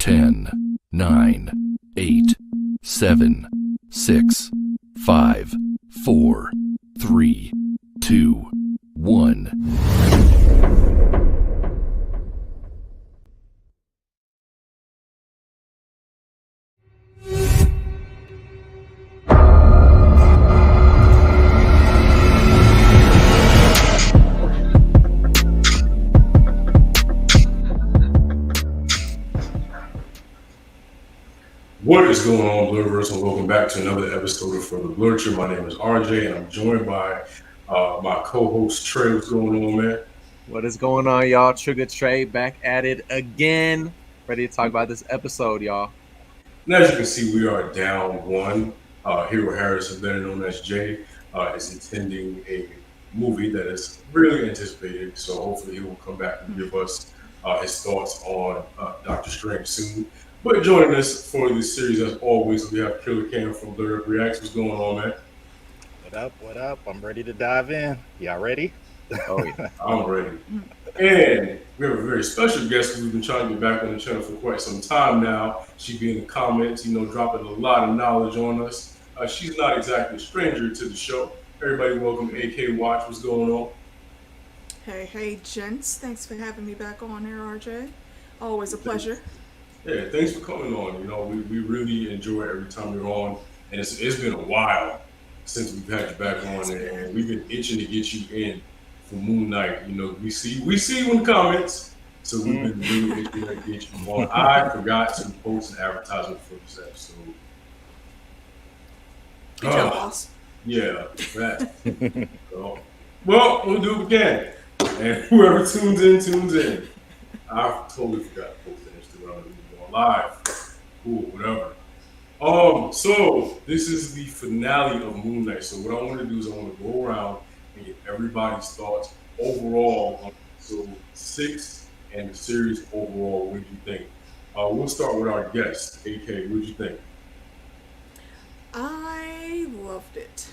10, 9, 8, 7, 6, 5, 4, 3, 2, 1. What is going on, Blurverse, and welcome back to another episode of For the Blurcher. My name is RJ, and I'm joined by my co-host Trey. What's going on, man? What is going on, y'all? Trigger Trey back at it again. Ready to talk about this episode, y'all. And as you can see, we are down one. Hero Harris, better known as Jay, is attending a movie that is really anticipated. So hopefully he will come back and give us his thoughts on Doctor Strange soon. But joining us for this series, as always, we have Killer Cam from Blur Up Reacts. What's going on, man? What up? I'm ready to dive in. Y'all ready? Oh, yeah. I'm ready. And we have a very special guest who's been trying to get back on the channel for quite some time now. She be in the comments, dropping a lot of knowledge on us. She's not exactly a stranger to the show. Everybody welcome AK Watch. What's going on? Hey, gents. Thanks for having me back on here, RJ. Always a pleasure. Yeah, thanks for coming on. We really enjoy it every time you're on. And it's been a while since we've had you back on, and we've been itching to get you in for Moon Knight. We see you in the comments, so we've been really itching to get you on. I forgot to post an advertisement for this episode. Good job, boss. Yeah, that. So, well, we'll do what we can. And whoever tunes in. I totally forgot to post an Instagram. Live, cool, whatever. So this is the finale of Moon Knight. So what I want to do is I want to go around and get everybody's thoughts overall on episode 6 and the series overall. What do you think? We'll start with our guest, AK. What did you think? I loved it.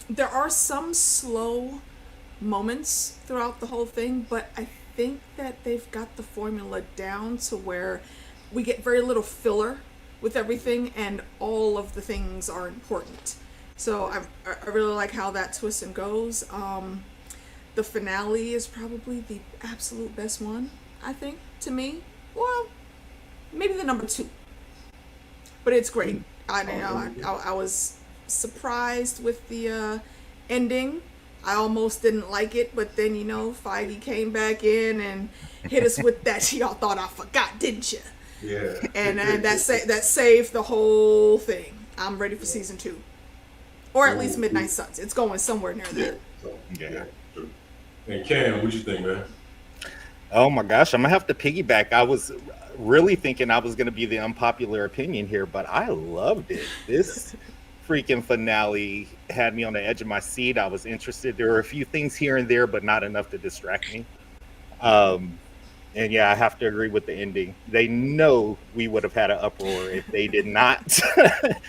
There are some slow moments throughout the whole thing, but I think that they've got the formula down to where we get very little filler with everything, and all of the things are important. So I really like how that twists and goes. The finale is probably the absolute best one, I think, to me. Well, maybe the number 2, but it's great. I was surprised with the ending. I almost didn't like it, but then, Feige came back in and hit us with that. Y'all thought I forgot, didn't you? Yeah. And that saved the whole thing. I'm ready for season 2. Or at least Midnight Suns. It's going somewhere near there. Yeah. And Cam, what you think, man? Oh my gosh, I'm gonna have to piggyback. I was really thinking I was gonna be the unpopular opinion here, but I loved it. This freaking finale had me on the edge of my seat. I was interested. There were a few things here and there, but not enough to distract me. And yeah, I have to agree with the ending. They know we would have had an uproar if they did not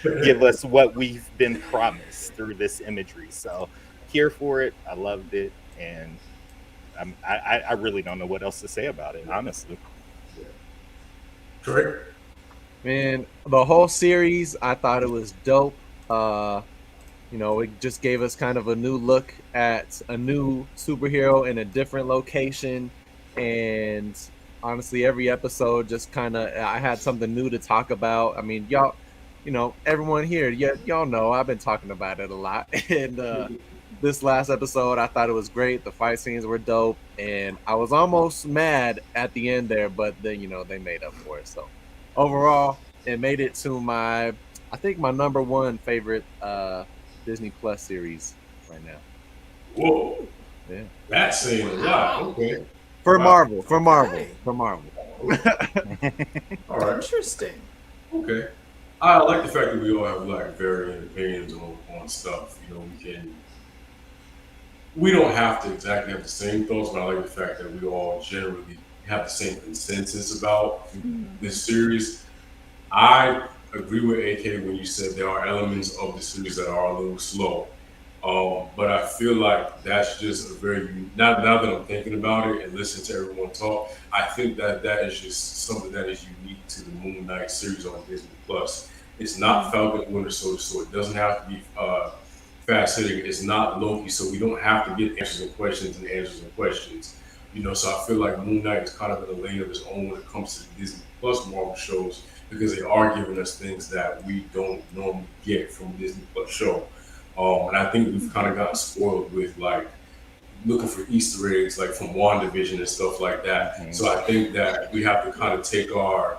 give us what we've been promised through this imagery. So here for it. I loved it, and I really don't know what else to say about it, honestly. Trey? Man, the whole series, I thought it was dope. It just gave us kind of a new look at a new superhero in a different location. And honestly, every episode just kind of, I had something new to talk about. I mean, y'all, everyone here, y'all know I've been talking about it a lot. And this last episode, I thought it was great. The fight scenes were dope. And I was almost mad at the end there, but then, they made up for it. So overall, it made it to my number 1 favorite Disney Plus series right now. Whoa. Yeah. That's saying a lot. Okay. For Marvel. All right. Interesting. Okay. I like the fact that we all have varying opinions on stuff. We don't have to exactly have the same thoughts, but I like the fact that we all generally have the same consensus about this series. I agree with AK when you said there are elements of the series that are a little slow. But I feel like that's just a very now that I'm thinking about it and listening to everyone talk, I think that that is just something that is unique to the Moon Knight series on Disney Plus. It's not Falcon and Winter Soldier, so it doesn't have to be fast hitting. It's not Loki, so we don't have to get answers and questions and answers and questions. So I feel like Moon Knight is kind of in a lane of his own when it comes to the Disney Plus Marvel shows because they are giving us things that we don't normally get from a Disney Plus show. And I think we've kind of gotten spoiled with like looking for Easter eggs, like from WandaVision and stuff like that. So I think that we have to kind of take the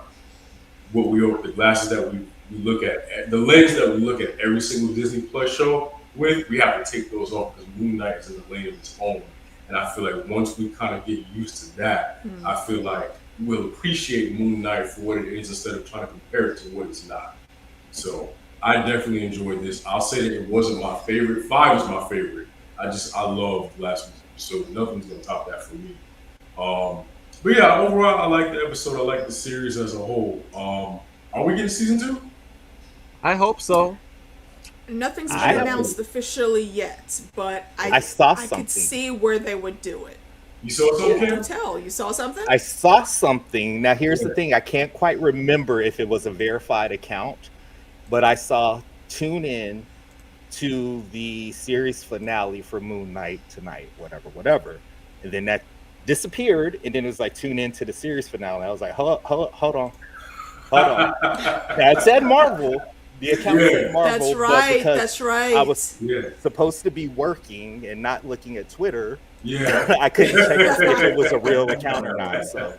glasses that we look at, the lens that we look at every single Disney Plus show with, we have to take those off because Moon Knight is in the lane of its own. And I feel like once we kind of get used to that, I feel like we'll appreciate Moon Knight for what it is instead of trying to compare it to what it's not. So I definitely enjoyed this. I'll say that it wasn't my favorite. 5 is my favorite. I loved last week's episode. Nothing's gonna top that for me. But yeah, overall, I like the episode. I like the series as a whole. Are we getting season 2? I hope so. Nothing's been announced officially yet, but I saw I something. could see where they would do it. You saw something? Do tell. You saw something? I saw something. Now, here's the thing. I can't quite remember if it was a verified account, but I saw tune in to the series finale for Moon Knight tonight, whatever. And then that disappeared, and then it was like, tune in to the series finale. I was like, hold on. That said Marvel. The account said Marvel. That's right. But That's right. I was supposed to be working and not looking at Twitter. Yeah. I couldn't check if it was a real account or not. So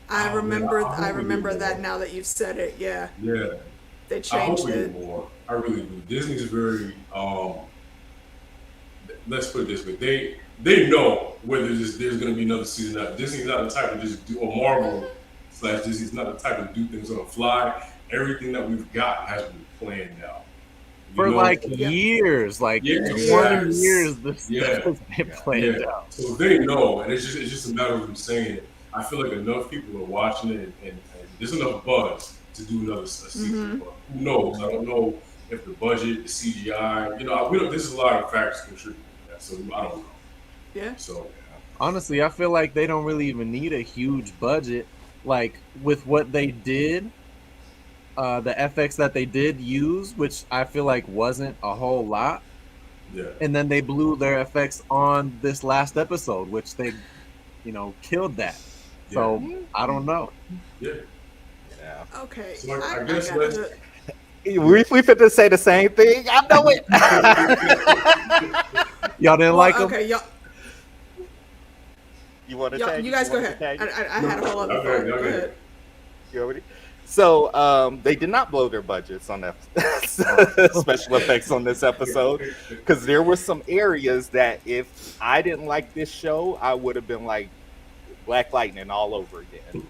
I remember that now that you've said it. Yeah. Yeah. They I changed hope we it. get more. I really do. Disney's very let's put it this way. They know whether there's going to be another season. Disney's not the type to just do, or Marvel / Disney's not the type to do things on the fly. Everything that we've got has been planned now. For years, 20 years, this has been planned out. So they know, and it's just a matter of them saying it. I feel like enough people are watching it, and there's enough buzz to do another season. But who knows? I don't know if the budget, the CGI, we don't. There's a lot of factors contributing to that, so I don't know. Yeah. So honestly, I feel like they don't really even need a huge budget. Like with what they did, the FX that they did use, which I feel like wasn't a whole lot. Yeah. And then they blew their FX on this last episode, which they, killed that. Yeah. So I don't know. Yeah. Okay. So I guess let's. we fit to say the same thing. I know it. Y'all didn't like them? Okay, y'all. You want to tag? You guys go ahead. I had a whole other thought. Go ahead. You already? So they did not blow their budgets on that special effects on this episode, because there were some areas that if I didn't like this show, I would have been like Black Lightning all over again.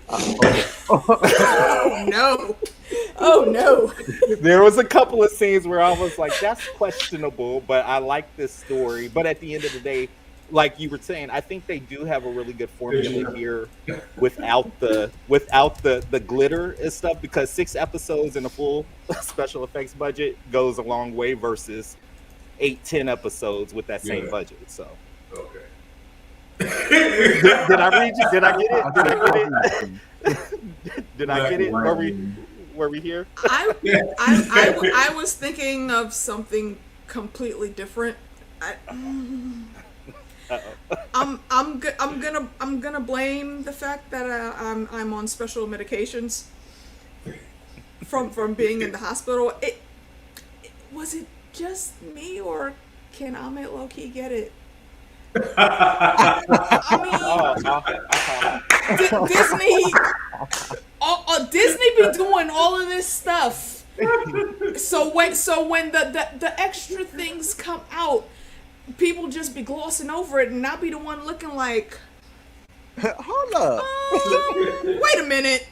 Oh no. There was a couple of scenes where I was like, that's questionable, but I like this story. But at the end of the day, like you were saying, I think they do have a really good formula here without the glitter and stuff, because 6 episodes in a full special effects budget goes a long way versus 8-10 episodes with that same budget. So Okay. did I read you? Did I get it? Did I get it? Were we here? I was thinking of something completely different. I'm gonna blame the fact that I'm on special medications from being in the hospital. Was it just me, or can Ammit low key get it? I mean, Disney be doing all of this stuff. So when the extra things come out, people just be glossing over it, and I'll be the one looking like, hold up. Wait a minute.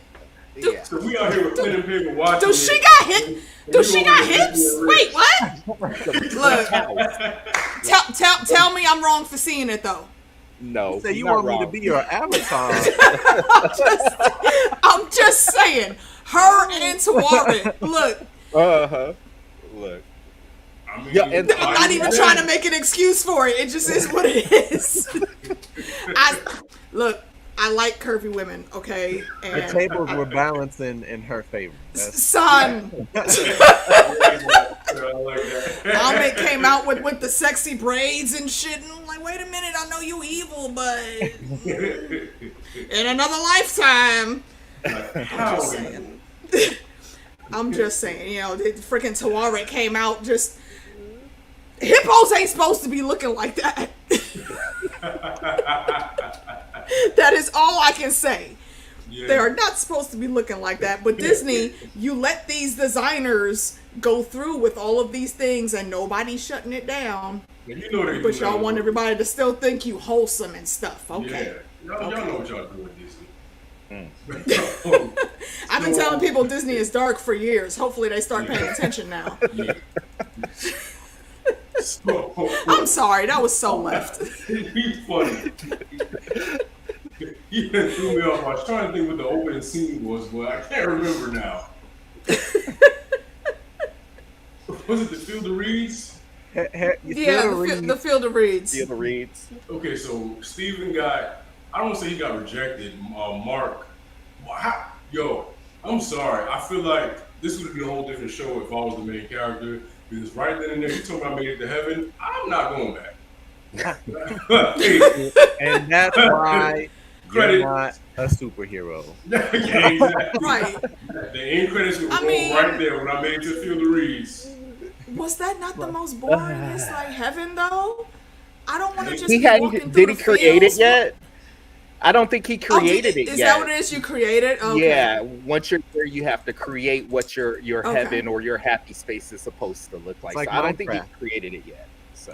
So we out here with pen and paper watching. Do she got hit? Do she got hips? Wait, what? Look, tell me I'm wrong for seeing it though. No. So you want me to be your avatar? I'm just saying. Her and Tawarin. Look. Look. I mean, Yeah, and I'm not even trying to make an excuse for it. It just is what it is. Look, I like curvy women, okay? The And tables were balanced in her favor. son, I like that. Ammit came out with the sexy braids and shit, and I'm like, wait a minute, I know you evil, but in another lifetime. How I'm just saying, you know, the freaking Tawaret came out just. Hippos ain't supposed to be looking like that. That is all I can say. Yeah. They are not supposed to be looking like that. But Disney, you let these designers go through with all of these things and nobody's shutting it down. Yeah, you know they But do y'all that. want everybody to still think you wholesome and stuff. Okay. Yeah. Y'all know what y'all do with Disney. I've been telling people Disney is dark for years. Hopefully they start paying attention now. Yeah. So, I'm sorry, that was so left. He's funny. He threw me off. I was trying to think what the opening scene was, but I can't remember now. Was it the Field of Reeds? Yeah, the Field of Reeds. Field of Reeds. Okay, so Steven got, I don't want to say he got rejected. Marc, yo, I'm sorry. I feel like this would be a whole different show if I was the main character. Because right then and there, you told me I made it to heaven. I'm not going back. And that's why Credit. you're not a superhero. Yeah, exactly. Right. The end credits would go right there when I made it to Field of Reeds. Was that not the most boringest like heaven though? I don't want to just He be hadn't. walking Did through he the create fields. it yet? I don't think he created it Is yet. that what it is? You created? Okay. Yeah, once you're there, you have to create what your Okay. heaven or your happy space is supposed to look like. It's like So I don't think he Minecraft. created it yet.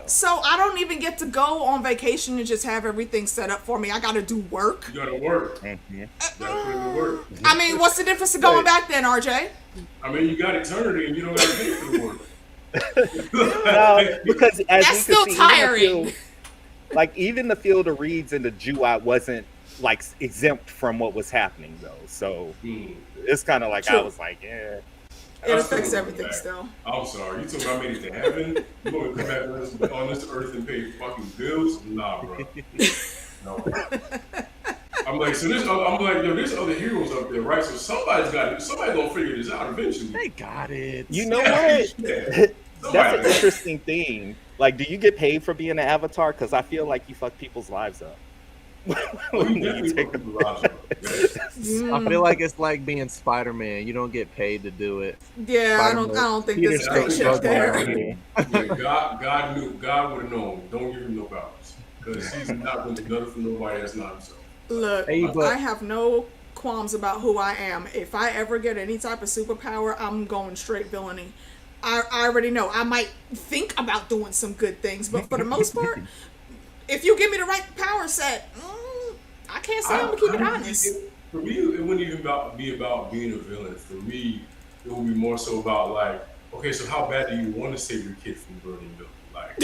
So I don't even get to go on vacation and just have everything set up for me. I got to do work. You gotta work. Mhm. You gotta put in the work. I mean, what's the difference of going back then, RJ? I mean, you got eternity and you don't gotta pay for the work. No, because as That's we still can see, tiring. even the Field of Reeds and the Jewite wasn't like exempt from what was happening though. So it's kind of like True. I was like, yeah. It affects everything still. I'm sorry. You told me I made it to heaven. You want me to come back on this earth and pay fucking bills? Nah, bro. No. I'm like, yo, there's other heroes up there, right? So somebody's gonna figure this out eventually. They got it. You know Yeah, what? yeah. That's an interesting thing. Like, do you get paid for being an avatar? Because I feel like you fuck people's lives up. When you take them. I feel like it's like being Spider-Man. You don't get paid to do it. Yeah, I don't think this is Peter paycheck Struck there. Spider-Man. Yeah, God would have known. Don't give him no powers. Because he's not going to do nothing for nobody that's not himself. Look, Hey, but- I have no qualms about who I am. If I ever get any type of superpower, I'm going straight villainy. I already know. I might think about doing some good things, but for the most part, if you give me the right power set, I can't say I'm gonna keep it honest. For me, it wouldn't even be about being a villain. For me, it would be more so about like, okay, so how bad do you want to save your kid from burning building? Like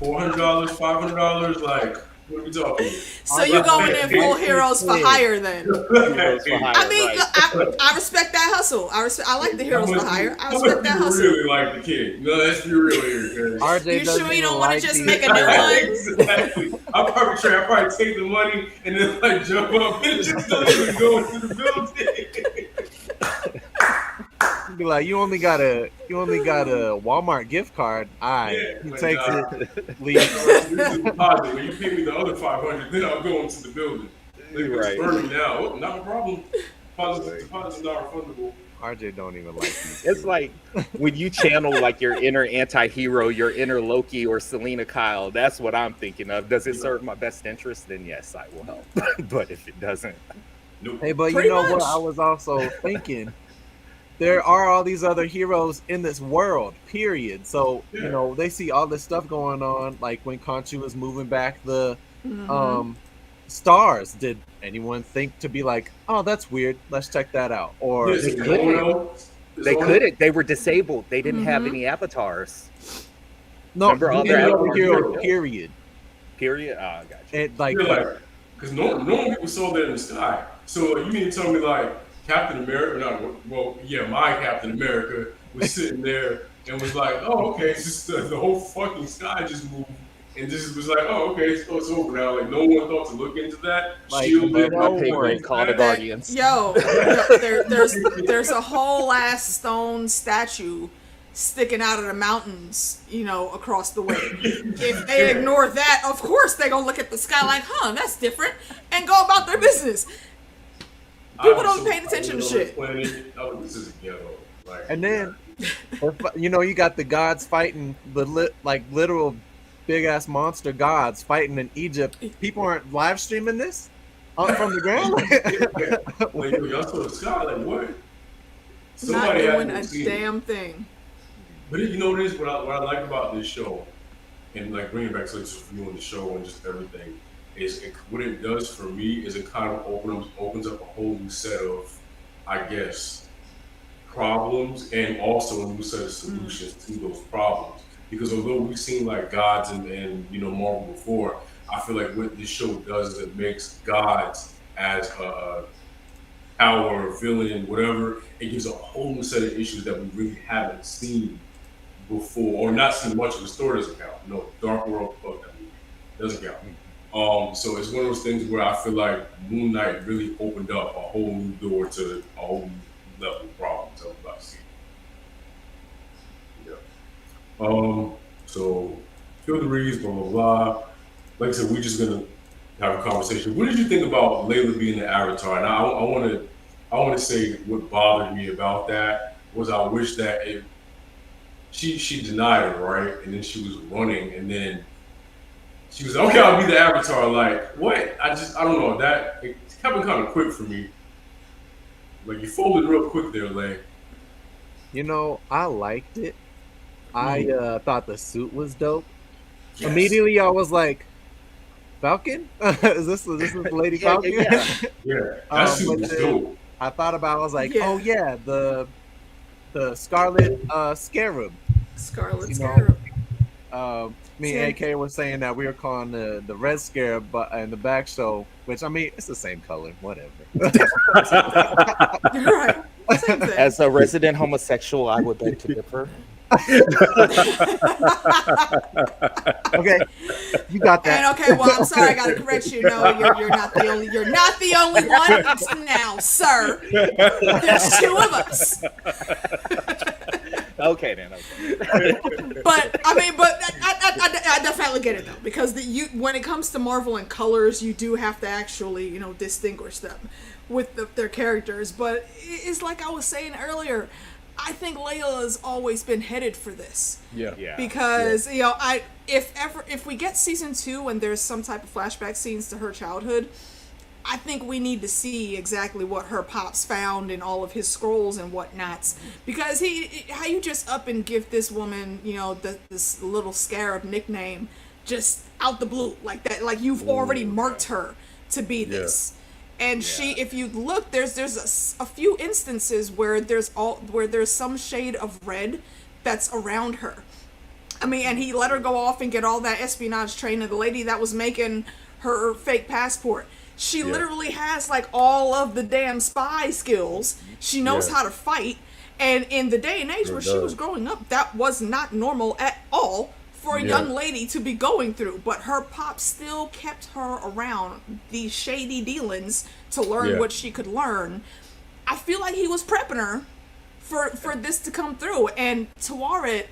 $400, $500, like what are we talking? So you going in full heroes for hire then? I mean, Right. I respect that hustle. I like the heroes for hire. I respect that You hustle. really like the kid. No, let's be real here. Guys. RJ You doesn't sure you even don't want like to just these- make a new one? Exactly. I'll probably take the money and then like jump up and just go into the building. Be like, you only got a Walmart gift card. Yeah, He but takes nah. it, leaves. This is deposit. When you pay me the other $500, then I'll go into the building. Like, Right. it's burning now. Oh, not a problem. Deposits are not refundable. RJ don't even like these. It's like when you channel like your inner anti-hero, your inner Loki or Selena Kyle. That's what I'm thinking of. Does it serve my best interest? Then yes, I will help. But if it doesn't, Nope. Hey, but Pretty you know what? much. I was also thinking there are all these other heroes in this world, period. So, Yeah. you know, they see all this stuff going on, like when Khonshu was moving back the stars. Did anyone think to be like, oh, that's weird, let's check that out? Or Yes, they it's couldn't. Ono. It's they Ono. couldn't. They were disabled. They didn't have any avatars. no, Remember all any their other other hero, heroes? period. Period. Oh, I got you. And like, You're like, because normal people saw that in the sky. So you mean to tell me like Captain America? My Captain America was sitting there and was like, "Oh, okay." It's just the whole fucking sky just moved, and just was like, "Oh, okay, it's over now." Like no one thought to look into that. Like, Shield no did My not pay look grade into call the that. Guardians. There's a whole stone statue sticking out of the mountains, across the way. If they ignore that, of course they're gonna look at the sky like, "Huh, that's different," and go about their business. People don't pay attention to shit. This is ghetto. Like, And then, you got the gods fighting the literal big ass monster gods fighting in Egypt. People aren't live streaming this from the ground. Like, y'all saw the sky. Like what? Not doing a had to see damn thing. But you know this, what I like about this show, and like bringing it back to just viewing the show and just everything, is what it does for me is it kind of opens up a whole new set of, I guess, problems and also a new set of solutions to those problems. Because although we've seen like gods and Marvel before, I feel like what this show does is it makes gods as a power, villain, whatever. It gives a whole new set of issues that we really haven't seen before, or not seen much of. The story doesn't count. No, Dark World, fuck that movie, doesn't count. So it's one of those things where I feel like Moon Knight really opened up a whole new door to a whole new level of problems I'm about to see. Yeah. So feel the reads, blah blah blah. Like I said, we're just gonna have a conversation. What did you think about Layla being the Avatar? And I want to say what bothered me about that was I wish that she denied it, right? And then she was running, and then she was like, "Okay, I'll be the Avatar." Like, what? I don't know. That it happened kind of quick for me. Like, you folded real quick there, Lay. I liked it. I thought the suit was dope. Yes. Immediately, I was like, "Falcon? is this Lady Falcon?" Yeah, that suit was dope. I thought about it, I was like, Yeah. "Oh yeah, the Scarlet Scarab." Scarlet Scarab. Me and AK were saying that we were calling the Red Scarab, but in the back show, which I mean, it's the same color, whatever. You're right. Same thing. As a resident homosexual, I would beg to differ. Okay, you got that. And okay, well, I'm sorry, I gotta correct you. No, you're not the only. You're not the only one now, sir. There's two of us. Okay, then. Okay. But I definitely get it though, because when it comes to Marvel and colors, you do have to actually distinguish them with their characters. But it's like I was saying earlier. I think Layla has always been headed for this. Yeah. Because if we get season 2 and there's some type of flashback scenes to her childhood, I think we need to see exactly what her pops found in all of his scrolls and whatnots. Because how you just up and give this woman, this little scarab nickname just out the blue like that, like you've already marked her to be this. And if you look, there's a few instances where there's some shade of red that's around her. I mean, and he let her go off and get all that espionage training. The lady that was making her fake passport, she literally has like all of the damn spy skills. She knows how to fight. And in the day and age where she was growing up, that was not normal at all for a young lady to be going through. But her pop still kept her around these shady dealings to learn what she could learn. I feel like he was prepping her for this to come through. And Tawaret,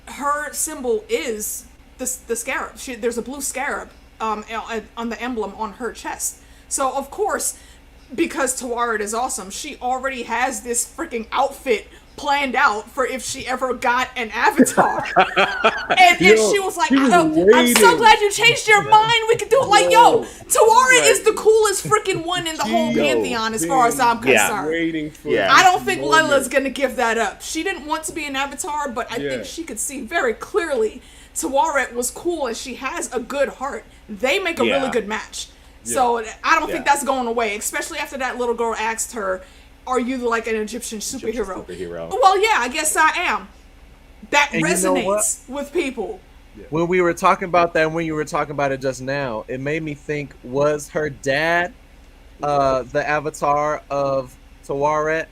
her symbol is the scarab. There's a blue scarab on the emblem on her chest. So of course, because Tawaret is awesome, she already has this freaking outfit planned out for if she ever got an avatar. and she was like, I'm so glad you changed your mind. We could do it. Like, Tawaret is the coolest freaking one in the whole pantheon as far as I'm concerned. Waiting for I don't think Layla's gonna give that up. She didn't want to be an avatar, but I think she could see very clearly Tawaret was cool and she has a good heart. They make a really good match. So I don't think that's going away, especially after that little girl asked her, "Are you like an Egyptian superhero?" Well, yeah, I guess I am. That And resonates with people. When we were talking about that, and when you were talking about it just now, it made me think: was her dad the avatar of Tawaret?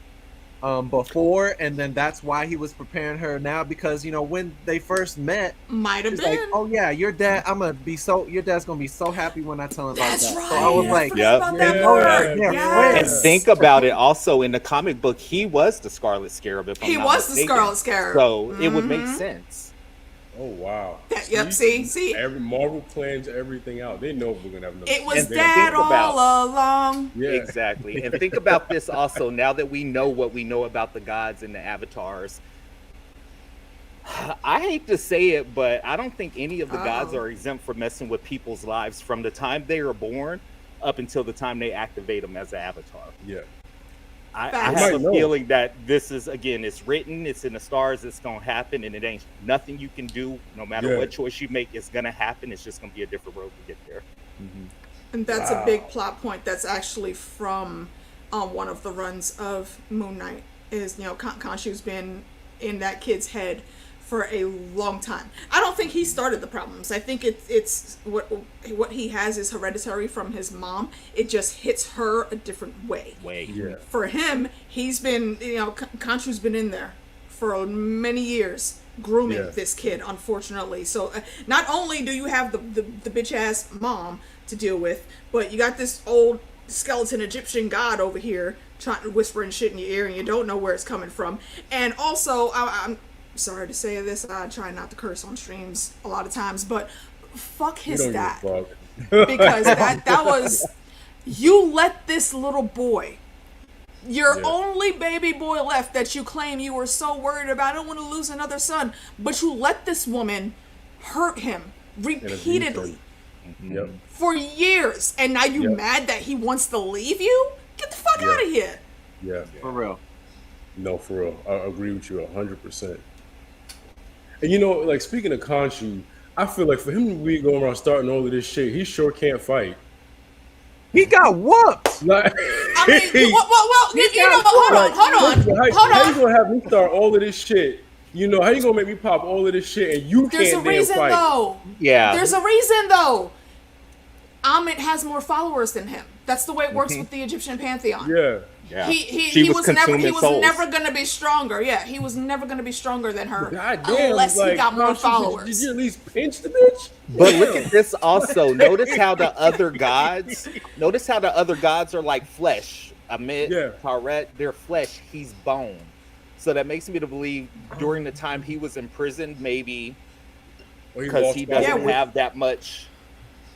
before, and then that's why he was preparing her now, because when they first met, Might have he's been. like, oh yeah, your dad's gonna be so happy when I tell him about That's that. right. So I was like, Yep. About that Yeah. part. Yeah. And Yes. think about it. Also, in the comic book, he was the Scarlet Scarab. If I'm He not was the mistaken. Scarlet Scarab. So it would make sense. Oh wow. Yep, see? Every Marvel plans everything out. They know we're gonna have another. It was And Dad think about- all along. Yeah. Exactly. And think about this also, now that we know what we know about the gods and the avatars. I hate to say it, but I don't think any of the gods are exempt from messing with people's lives from the time they are born up until the time they activate them as an avatar. Yeah. I Facts. have a Might know. feeling that this is, again, it's written, it's in the stars, it's going to happen, and it ain't nothing you can do. No matter Yeah. what choice you make, it's going to happen. It's just going to be a different road to get there. And that's a big plot point that's actually from one of the runs of Moon Knight. Is Khonshu's been in that kid's head for a long time. I don't think he started the problems. I think it's what he has is hereditary from his mom. It just hits her a different way. Yeah. For him, he's been Khonshu's been in there for many years grooming Yeah. this kid, unfortunately. So not only do you have the bitch ass mom to deal with, but you got this old skeleton Egyptian god over here trying to whisper and shit in your ear, and you don't know where it's coming from. And also, I'm sorry to say this, I try not to curse on streams a lot of times, but fuck We his don't give a dad, fuck. because that was, you let this little boy, your Yeah. only baby boy left that you claim you were so worried about, I don't want to lose another son, but you let this woman hurt him repeatedly Yep. for years, and now you Yep. mad that he wants to leave you? Get the fuck Yeah. out of here. Yeah. for real. No, for real. I agree with you 100%. And like speaking of Khonshu, I feel like for him to be going around starting all of this shit, he sure can't fight. He got whooped. Like, I mean, well, hold on. How you gonna have me start all of this shit? How you gonna make me pop all of this shit and you There's a can't damn reason fight? though. Yeah. There's a reason though. Ammit has more followers than him. That's the way it works with the Egyptian pantheon. Yeah. Yeah. He was consuming souls. never gonna be stronger. Yeah, he was never gonna be stronger than her God damn, unless he got more Khonshu, followers. Did you at least pinch the bitch? But look at this also. Notice how the other gods are like flesh. Ammit, Yeah. Taret, they're flesh. He's bone. So that makes me to believe during the time he was imprisoned, maybe Or because lost he power? doesn't have that much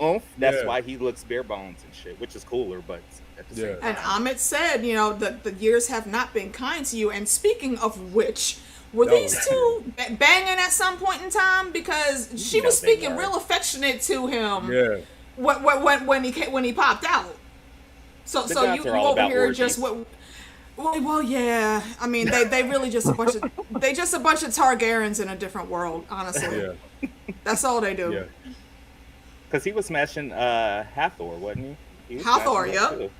oomph. That's Yeah. why he looks bare bones and shit, which is cooler. But at the same Yeah. And time, Ammit said, the years have not been kind to you. And speaking of which, were No. these two banging at some point in time? Because she was No, they speaking weren't. real affectionate to him Yeah. when he popped out. So The so gods you are all over about here orgies. just well yeah. I mean they really just a bunch of Targaryens in a different world. Honestly, Yeah. that's all they do. Yeah. because he was smashing Hathor, wasn't he? He was Hathor, smashing yep. her too.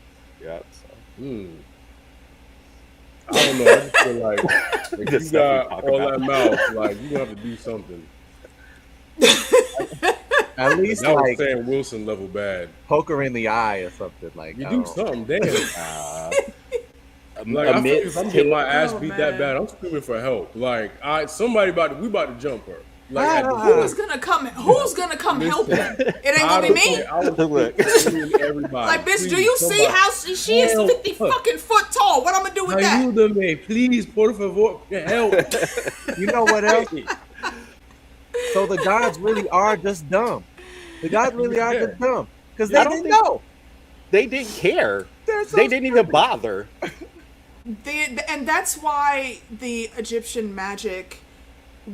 Yep. So. I don't know. I just feel like if The you stuff got we talk all about. that mouth, like you gonna have to do something. At least That was like Sam Wilson level bad. poke her in the eye or something like. You I do don't- something, damn. Like I feel Ammit if I'm getting my ass Oh, beat man. that bad, I'm screaming for help. Like we about to jump her. Like at the Who's gonna come? Who's gonna come help him? It ain't gonna be me. I was Look. everybody. Like, bitch, do Please, you see somebody how she is help. 50 fucking foot tall? What I'm gonna do with that? Ayúdame, please, por favor, help. You know what else? So the gods really are just dumb. The gods really are just dumb because they I don't didn't think- know. They didn't care. They're so They didn't even bother. And that's why the Egyptian magic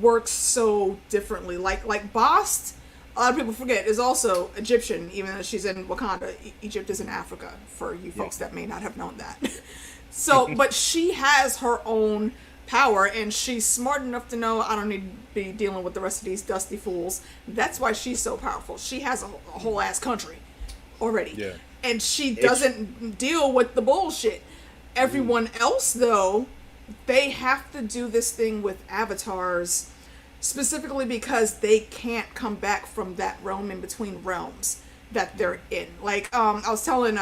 works so differently. Like Bast, a lot of people forget, is also Egyptian, even though she's in Wakanda. Egypt is in Africa, for you folks that may not have known that. So, but she has her own power, and she's smart enough to know I don't need to be dealing with the rest of these dusty fools. That's why she's so powerful. She has a whole ass country already. Yeah. And she doesn't deal with the bullshit. Everyone else, though, they have to do this thing with avatars specifically because they can't come back from that realm in between realms that they're in. Like, I was telling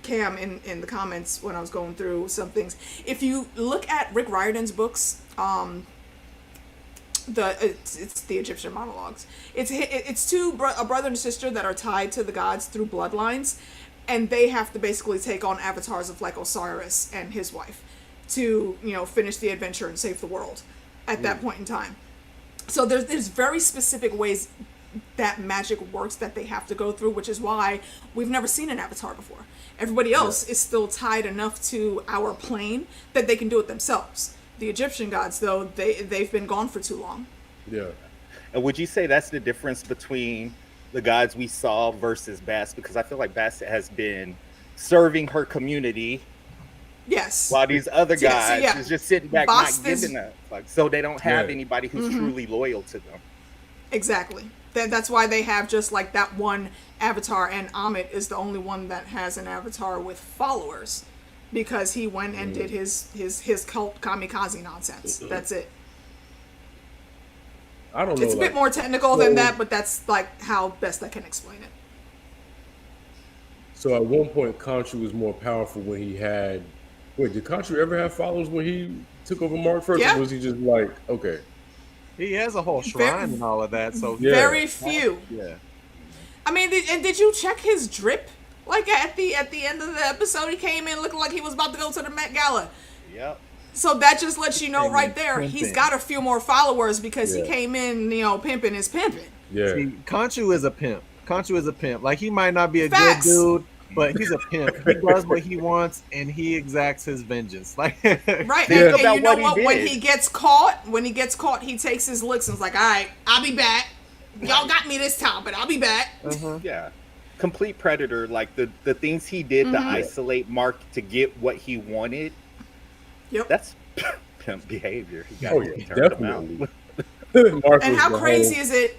Cam in the comments when I was going through some things. If you look at Rick Riordan's books, it's the Egyptian monologues. It's a brother and sister that are tied to the gods through bloodlines, and they have to basically take on avatars of like Osiris and his wife to finish the adventure and save the world at that point in time. So there's very specific ways that magic works that they have to go through, which is why we've never seen an avatar before. Everybody else is still tied enough to our plane that they can do it themselves. The Egyptian gods, though, they've been gone for too long. Yeah. And would you say that's the difference between the gods we saw versus Bass? Because I feel like Bass has been serving her community, Yes. while these other guys is just sitting back, Bast not giving up. Like, so they don't have anybody who's Mm-hmm. truly loyal to them. Exactly. That's why they have just like that one avatar, and Ammit is the only one that has an avatar with followers, because he went and did his cult kamikaze nonsense. That's it. I don't know. It's a bit more technical than that, but that's like how best I can explain it. So at one point, Khonshu was more powerful when he had. Wait, did Khonshu ever have followers when he took over Mark first? Yeah. Or was he just like, okay? He has a whole shrine and all of that. So Yeah. Very few. yeah. I mean, did you check his drip? Like at the end of the episode, he came in looking like he was about to go to the Met Gala. Yep. So that just lets you know right there, Pimping. he's got a few more followers because he Yeah. came in, pimping is pimping. Yeah. See, Khonshu is a pimp. Khonshu is a pimp. Like, he might not be a Facts. good dude, but he's a pimp. He does what he wants, and he exacts his vengeance. Like, Right, Think and about you know what he what? When did. he gets caught, he takes his licks and is like, all right, I'll be back. Y'all got me this time, but I'll be back. Yeah. Complete predator. Like the things he did to isolate Mark to get what he wanted. Yep. That's pimp behavior. He got Oh, to yeah, turn him out. definitely. Mark And was how the crazy whole- is it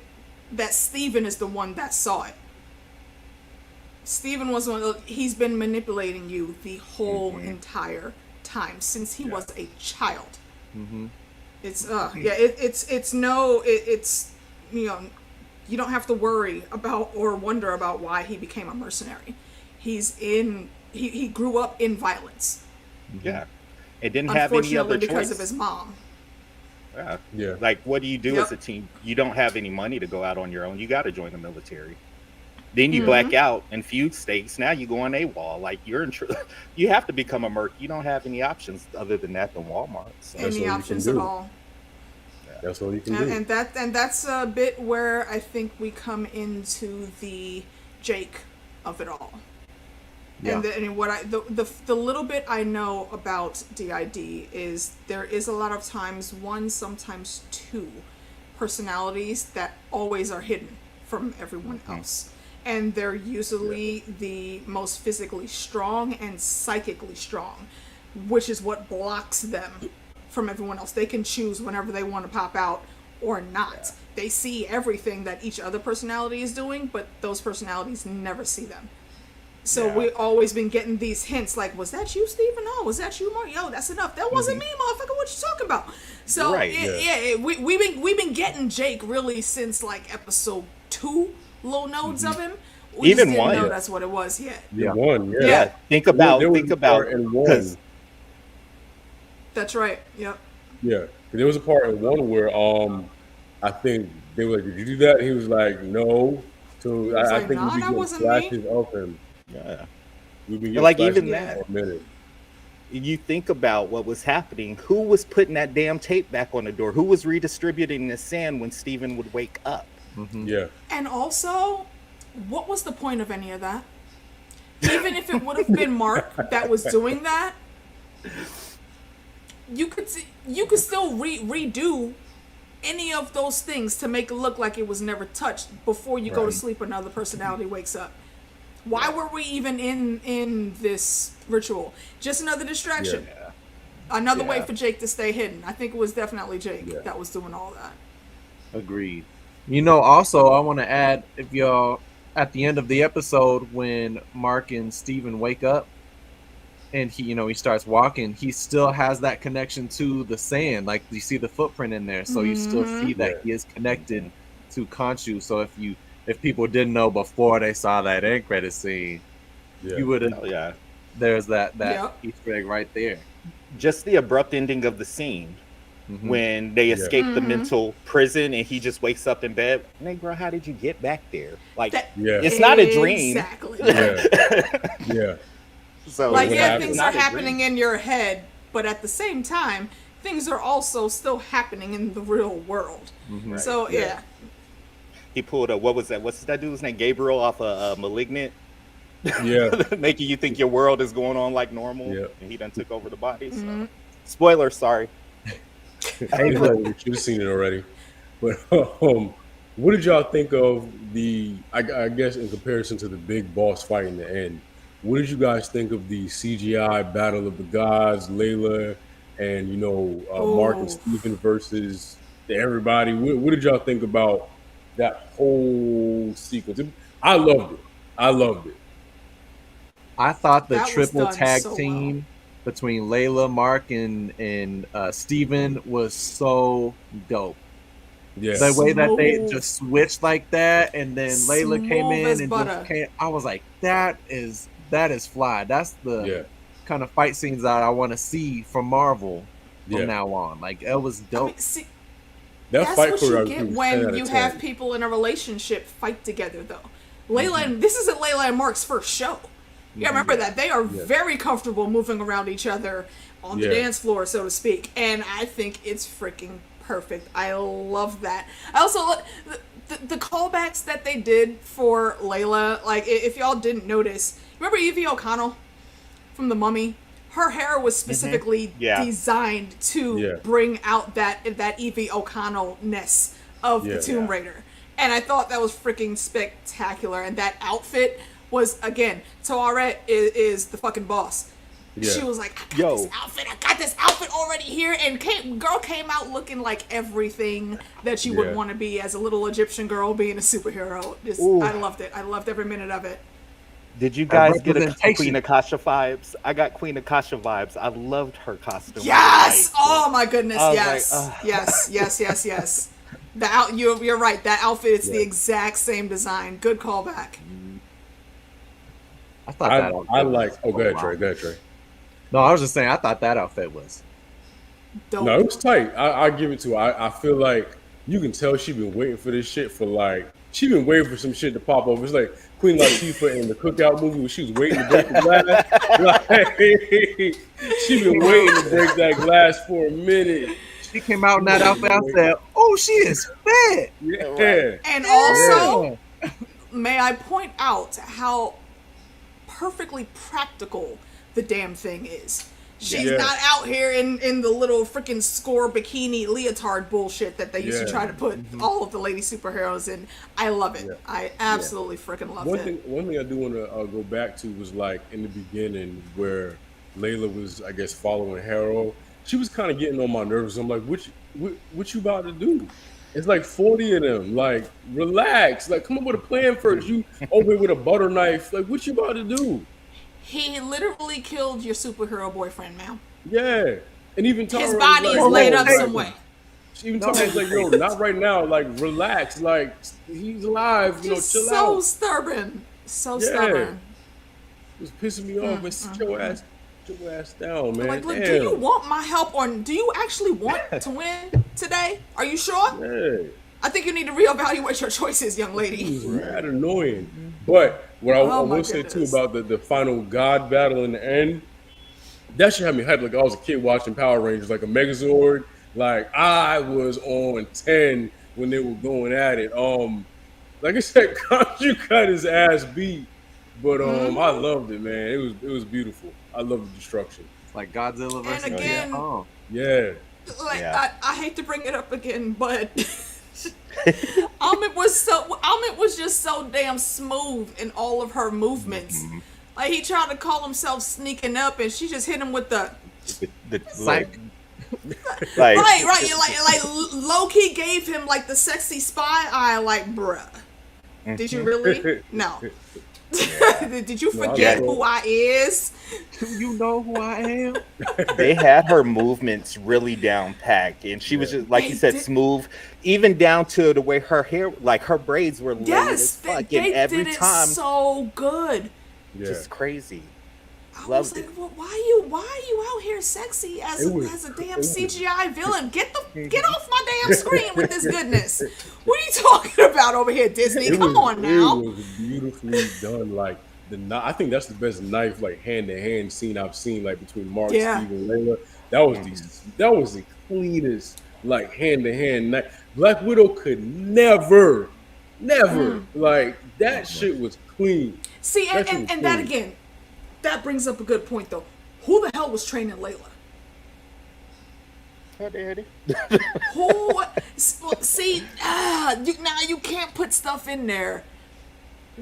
that Steven is the one that saw it? Steven was one of the, he's been manipulating you the whole entire time since he was a child. It's you don't have to worry about or wonder about why he became a mercenary. He grew up in violence, Yeah. It didn't have any unfortunately other because choice. of his mom. Yeah. Yeah. Like, what do you do Yep. as a team? You don't have any money to go out on your own. You got to join the military. Then you black out and feud states. Now you go on AWOL. Like, you're in. You have to become a merc. You don't have any options other than that than Walmart. So. That's all Any you options can at do. all. That's all you can do. And that's a bit where I think we come into the Jake of it all. Yeah. And what the little bit I know about DID is there is a lot of times one, sometimes two personalities that always are hidden from everyone else. And they're usually the most physically strong and psychically strong, which is what blocks them from everyone else. They can choose whenever they want to pop out or not. They see everything that each other personality is doing, but those personalities never see them. So we've always been getting these hints like, was that you, Steven? No, was that you, Mark? Yo, that's enough. That wasn't me, motherfucker. What you talking about? So Right, we've been getting Jake really since like episode 2, little nodes of him. We Even just didn't one. know that's what it was yet. Yeah. One, yeah. Yeah. Think about. There was Think a about. part in one. 'cause- That's right. Yep. Yeah, there was a part in one where I think they were like, "Did you do that?" And he was like, "No." So I like, think "Nah, we've that been wasn't getting me." flashes of him. Yeah. We've been But, like, getting even flashes that- for a minute. You think about what was happening. Who was putting that damn tape back on the door? Who was redistributing the sand when Steven would wake up? Yeah, And also, what was the point of any of that? Even if it would have been Mark that was doing that, you could still redo any of those things to make it look like it was never touched before you go to sleep. Another personality wakes up. Why were we even in this ritual? Just another distraction. Yeah. Another way Yeah. for Jake to stay hidden. I think it was definitely Jake Yeah. that was doing all that. Agreed. Also, I want to add, if y'all, at the end of the episode, when Mark and Steven wake up and he starts walking, he still has that connection to the sand. Like, you see the footprint in there. So you still see that he is connected to Khonshu. So if people didn't know before they saw that end credit scene, yeah. you would have Oh yeah. there's that Yep. Easter egg right there. Just the abrupt ending of the scene Mhm. when they escape the mental prison and he just wakes up in bed. Negro, how did you get back there? Like, Yeah. it's not a dream. Exactly. Yeah. So Like, what yeah, happened? things Not are a happening dream. in your head, but at the same time, things are also still happening in the real world. Mhm. So, yeah. He pulled a, what was that? What's that dude's name? Gabriel off a Malignant, Yeah. making you think your world is going on like normal, Yeah. and he done took over the body. So. Mm-hmm. Spoiler, sorry. Hey, look, you should have seen it already. But what did y'all think of I guess in comparison to the big boss fight in the end, what did you guys think of the CGI Battle of the Gods, Layla, and Mark and Ooh. Steven versus everybody? What did y'all think about that whole sequence? I loved it. I thought the That was triple done tag so team between Layla, Mark, and Steven was so dope. Yeah. The way that they Smooth. just switched like that, and then Layla came Smooth in as and butter. just came. I was like, that is fly. That's the Yeah. kind of fight scenes that I want to see from Marvel from Yeah. now on. Like, it was I dope. mean, see, That that's fight what you choreography get was 10 when out of you 10. have people in a relationship fight together, though. Layla and this isn't Layla and Mark's first show. Yeah, remember that they are very comfortable moving around each other on the Yeah. dance floor, so to speak, and I think it's freaking perfect. I love that. I also the callbacks that they did for Layla. Like, if y'all didn't notice, remember Evie O'Connell from The Mummy? Her hair was specifically Yeah. designed to Yeah. bring out that Evie O'Connell-ness of the Yeah. Tomb Raider. And I thought that was freaking spectacular. And that outfit was, again, Tawaret is the fucking boss. Yeah. She was like, I got this outfit already here. And girl came out looking like everything that you would Yeah. want to be as a little Egyptian girl being a superhero. Just, Ooh. I loved it. I loved every minute of it. Did you guys get a representation. Queen Akasha vibes? I got Queen Akasha vibes. I loved her costume. Yes! Like, Oh my goodness, I was yes. like, Yes. You're right. That outfit is the exact same design. Good callback. I thought that outfit I was like. Oh, go ahead, wow. Trey. Go ahead, Trey. No, I was just saying, I thought that outfit was. Dope. No, it was tight. I give it to her. I feel like you can tell she been waiting for this shit for she been waiting for some shit to pop over. It's like Queen Latifah in the Cookout movie when she was waiting to break the glass. She been waiting to break that glass for a minute. She came out in that outfit. I said, "Oh, she is fit." Yeah. And also, Yeah. may I point out how perfectly practical the damn thing is. She's Yeah. not out here in the little freaking score bikini leotard bullshit that they used to Yeah. try to put all of the lady superheroes in. I love it. Yeah. I absolutely freaking love One it. thing I do want to go back to was like in the beginning where Layla was, I guess, following Harold. She was kind of getting on my nerves. I'm like, what you about to do? It's like 40 of them. Like, relax. Like, come up with a plan first. You over here with a butter knife. Like, what you about to do? He literally killed your superhero boyfriend, ma'am. Yeah. And even Tara His was body like, is laid "Yo, up like," some way. Even Tara was like, yo, not right now. Like, relax. Like, he's alive. Just chill so out. stubborn. So Yeah. stubborn. It was pissing me off. But sit your ass down, man. Like, look, do Damn. you want my help or do you actually want to win today? Are you sure? Yeah. I think you need to reevaluate your choices, young It lady. was mad annoying. But what I Oh, my will say too goodness. about the final God battle in the end, that shit had me hyped like I was a kid watching Power Rangers, like a Megazord. Like I was on 10 when they were going at it. Like I said, Khonshu got his ass beat, but I loved it, man. It was beautiful. I love the destruction. It's like Godzilla versus And again- Kong. Yeah. Like, Yeah. I hate to bring it up again, but Ammit was just so damn smooth in all of her movements. Like, he tried to call himself sneaking up, and she just hit him with the Psych. like right. Like low key gave him like the sexy spy eye. Like, bruh, did you really? No. Did you forget who I is? Do you know who I am? they had her movements really down packed, and she was just like They you said, did- smooth, even down to the way her hair, like her braids were laid Yes, as fuck, they and every did it time so good. Yeah. just crazy. I was Loved like, it. well, why are you out here sexy as a damn CGI villain? Get off my damn screen with this goodness. What are you talking about over here, Disney? Come on now. It was beautifully done. Like I think that's the best knife, like hand to hand scene I've seen, like between Mark, Yeah. Steve, and Layla. That was the cleanest, like hand to hand knife. Black Widow could never, like that shit was clean. See, and that again, that brings up a good point though. Who the hell was training Layla? Her daddy. Who? See, now you can't put stuff in there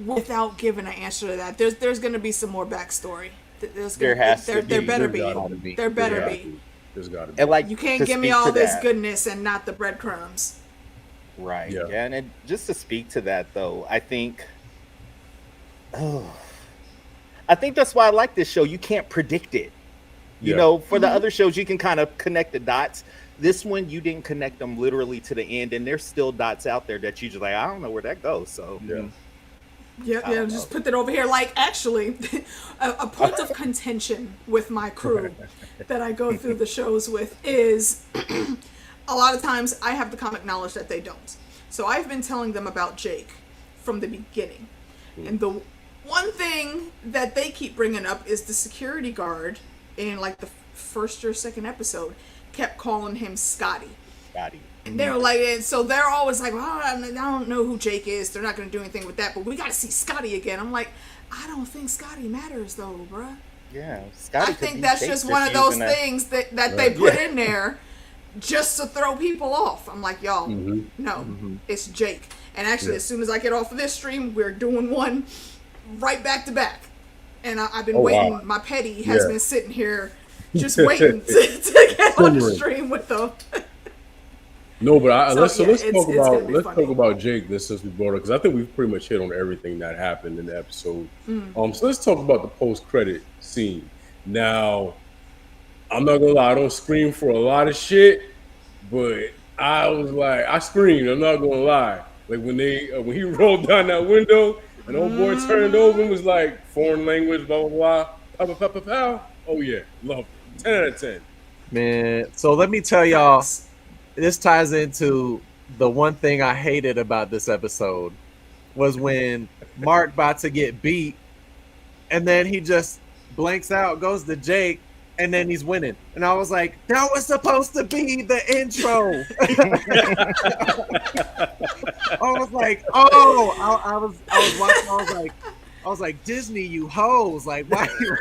without giving an answer to that. There's going to be some more backstory. There better be. There better be. There's got to be. And like, You can't to give me speak all to this that- goodness and not the breadcrumbs. Right. Yeah. Yeah. And just to speak to that, though, I think that's why I like this show. You can't predict it. You Yeah. know, for the other shows, you can kind of connect the dots. This one, you didn't connect them literally to the end, and there's still dots out there that you just like, I don't know where that goes. So, Yeah, just put that over here. Like, actually, a point of contention with my crew that I go through the shows with is a lot of times I have the comic knowledge that they don't. So I've been telling them about Jake from the beginning. And the one thing that they keep bringing up is the security guard in like the first or second episode kept calling him Scotty. And they're like, and so they're always like, well, I don't know who Jake is. They're not going to do anything with that, but we got to see Scotty again. I'm like, I don't think Scotty matters though, bruh. yeah. Scotty I think that's just one of those things that they put in there just to throw people off. I'm like, y'all, no, it's Jake. And actually, as soon as I get off of this stream, we're doing one right back to back. And I've been waiting. Wow. My petty has been sitting here just waiting to get on the stream with them. No, but let's gonna talk be about funny. Jake this since we brought it because I think we've pretty much hit on everything that happened in the episode. So let's talk about the post-credit scene. Now, I'm not gonna lie, I don't scream for a lot of shit, but I screamed. I'm not gonna lie. Like when he rolled down that window and old boy turned over and was like foreign language, blah blah blah, pow pow pow pow. Oh yeah, love it. 10 out of 10. Man, so let me tell y'all, this ties into the one thing I hated about this episode was when Mark about to get beat and then he just blanks out, goes to Jake, and then he's winning. And I was like, that was supposed to be the intro. I was like, oh, I was watching, I was like, Disney, you hoes. Like, why you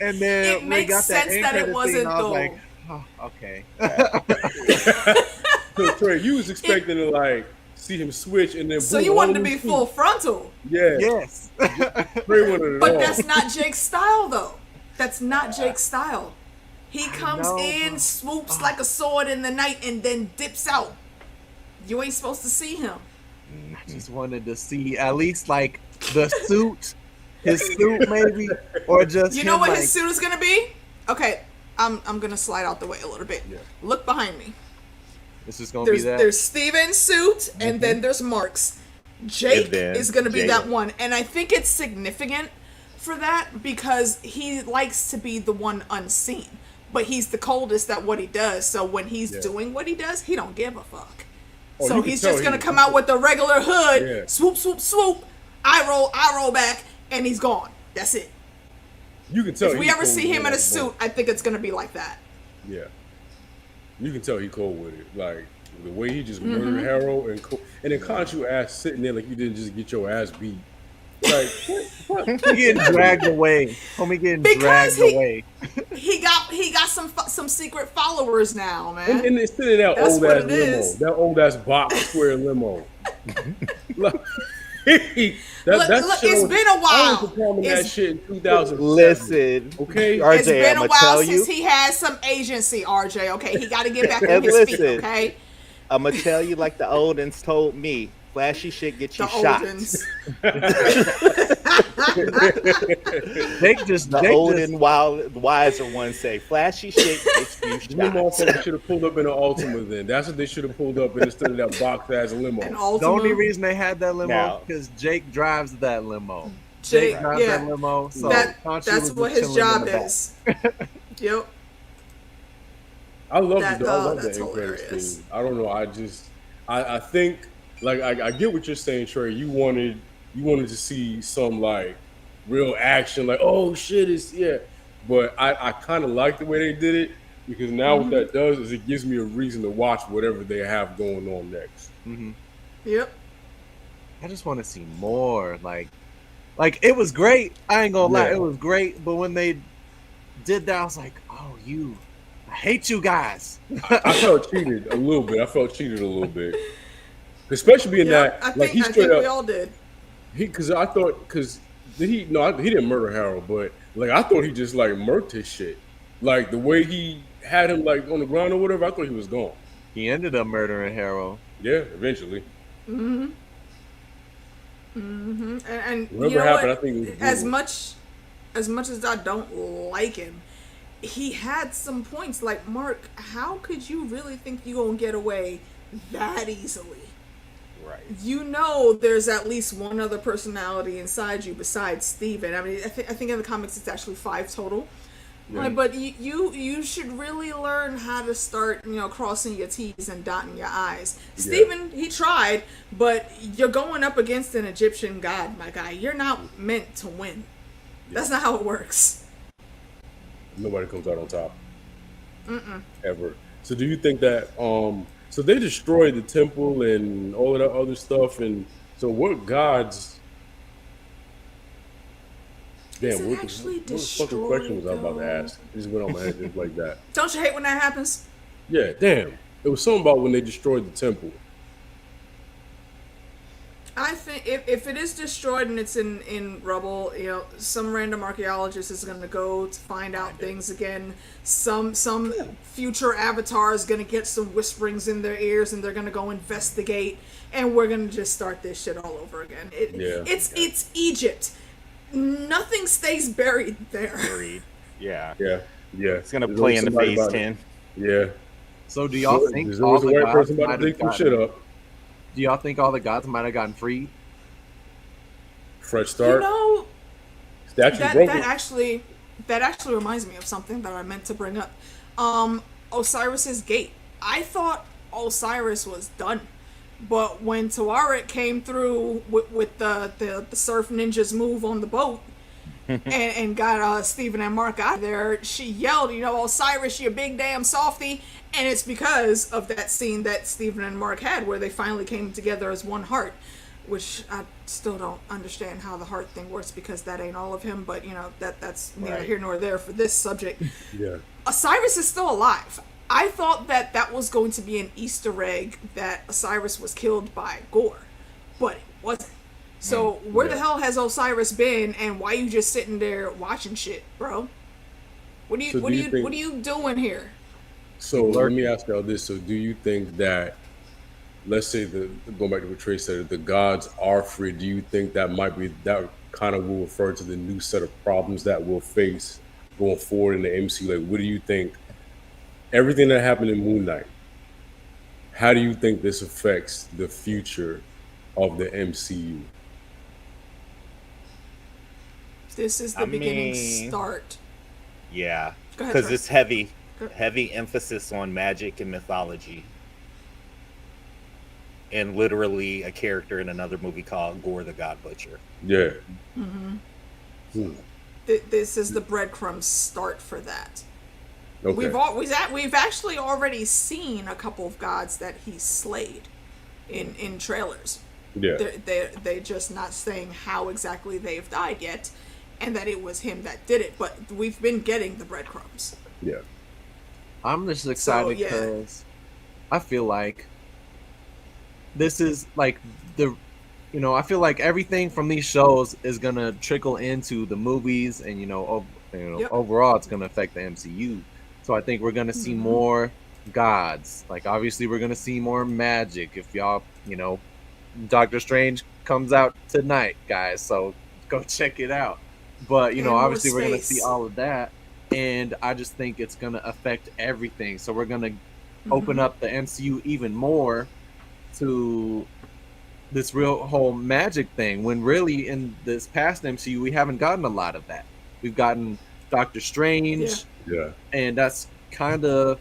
And then It makes sense that it wasn't I was though. like, oh, okay. So Trey, you was expecting to like see him switch and then So boom, you wanted to all be these full frontal. Yeah. Yes. Trey wanted it But all. that's not Jake's style, though. That's not Jake's style. He comes know, in, bro. swoops like a sword in the night, and then dips out. You ain't supposed to see him. I just wanted to see at least like the suit, his suit maybe, or just You know him, what like, his suit is gonna be? Okay, I'm gonna slide out the way a little bit. Yeah. Look behind me. It's just gonna There's be that. there's Steven's suit, and then there's Mark's. Jake And then is gonna be Jake. that one, and I think it's significant for that because he likes to be the one unseen, but he's the coldest at what he does. So when he's doing what he does, he don't give a fuck. Oh, So you can he's tell just gonna he- come out with the regular hood, Yeah. swoop, swoop, swoop. I roll back, and he's gone. That's it. You can tell. If we he ever cold see him with in a it, suit, I think it's gonna be like that. boy. Yeah. You can tell he cold with it. Like the way he just Mm-hmm. murdered Harold and then Khonshu ass sitting there like you didn't just get your ass beat. Like what? Homie getting dragged away. Homie getting Because dragged he- away. He got some secret followers now, man. And it's sitting in that That's old what ass it limo, is. that old ass box square limo. Look, Look, it's been a I while. was performing that It's- shit in 2000. Listen, Okay. RJ, It's been I'ma a while tell you. since he had some agency, RJ. Okay, he got to get back on And his feet. listen. Okay, I'm gonna tell you like the oldens told me. Flashy shit get you the shot. Oldens. Jake just The old and wiser ones say, "Flashy shit gets you Them shot." motherfuckers should have pulled up in an Ultima then. That's what they should have pulled up in instead of that box ass limo. And The Ultima. only reason they had that limo Now- because Jake drives that limo. Jake Jake, drives yeah. that limo. So Khonshu That's was what just his chilling in job the back. is. Yep. I love That- the I love that's the end credits hilarious. scene. I don't know. I think like I get what you're saying, Trey. You wanted to see some like real action, like oh shit, it's yeah. But I kind of like the way they did it because now what that does is it gives me a reason to watch whatever they have going on next. Yep. I just want to see more. Like it was great. I ain't gonna lie, Yeah. it was great. But when they did that, I was like, oh, I hate you guys. I felt cheated a little bit, especially being Yep. that I like think he I straight think we up all did. because I thought because he didn't murder Harold, but like I thought he just like murked his shit, like the way he had him like on the ground or whatever. I thought he was gone. He ended up murdering Harold. Yeah, eventually. And Whatever you know happened, what? I think it was as brutal. much as I don't like him, he had some points. Like, Mark, how could you really think you gonna get away that easily? Right. You know, there's at least one other personality inside you besides Steven. I mean, I think in the comics it's actually 5 total. Right, but you should really learn how to start, crossing your T's and dotting your I's. Steven, he tried, but you're going up against an Egyptian god, my guy. You're not meant to win. That's not how it works. Nobody comes out on top. Ever. So do you think that so they destroyed the temple and all of that other stuff, and so what gods Is damn, it what actually the fucking question was I about to destroyed, ask? It just went on my head just like that. Don't you hate when that happens? Yeah, damn. It was something about when they destroyed the temple. I think if it is destroyed and it's in rubble, some random archaeologist is going to go to find out things again. Some future avatar is going to get some whisperings in their ears and they're going to go investigate, and we're going to just start this shit all over again. It's Egypt. Nothing stays buried there. Yeah. Yeah. It's gonna play into phase 10. Yeah. So do y'all think there's all always a the white gods person about might to dig have some shit gotten? up? Do y'all think all the gods might have gotten freed? Fresh start. Statue that broken. actually reminds me of something that I meant to bring up. Osiris's gate. I thought Osiris was done. But when Tawaret came through with the surf ninjas move on the boat and got Steven and Marc out of there, she yelled, Osiris, you big damn softy. And it's because of that scene that Steven and Marc had where they finally came together as one heart, which I still don't understand how the heart thing works because that ain't all of him. But, that's neither here nor there for this subject. Yeah. Osiris is still alive. I thought that was going to be an Easter egg that Osiris was killed by Gore, but it wasn't. So where the hell has Osiris been, and why you just sitting there watching shit, bro? What are you doing here? So let me ask y'all this. So do you think that, let's say going back to what Trey said, the gods are free, do you think that kind of will refer to the new set of problems that we'll face going forward in the MCU? Like, what do you think? Everything that happened in Moon Knight, how do you think this affects the future of the MCU? This is the beginning start. Yeah, Go ahead, because Trey. it's heavy emphasis on magic and mythology. And literally a character in another movie called Gore the God Butcher. Yeah. This is the breadcrumbs start for that. Okay. We've actually already seen a couple of gods that he slayed in trailers. Yeah. They're just not saying how exactly they've died yet, and that it was him that did it. But we've been getting the breadcrumbs. Yeah. I'm just excited because I feel like this is like I feel like everything from these shows is gonna trickle into the movies, and overall it's gonna affect the MCU. So I think we're gonna see more gods. Like, obviously we're gonna see more magic. If y'all, Doctor Strange comes out tonight, guys, so go check it out. But obviously we're gonna see all of that, and I just think it's gonna affect everything. So we're gonna open up the MCU even more to this real whole magic thing, when really in this past MCU we haven't gotten a lot of that. We've gotten Doctor Strange, and that's kind of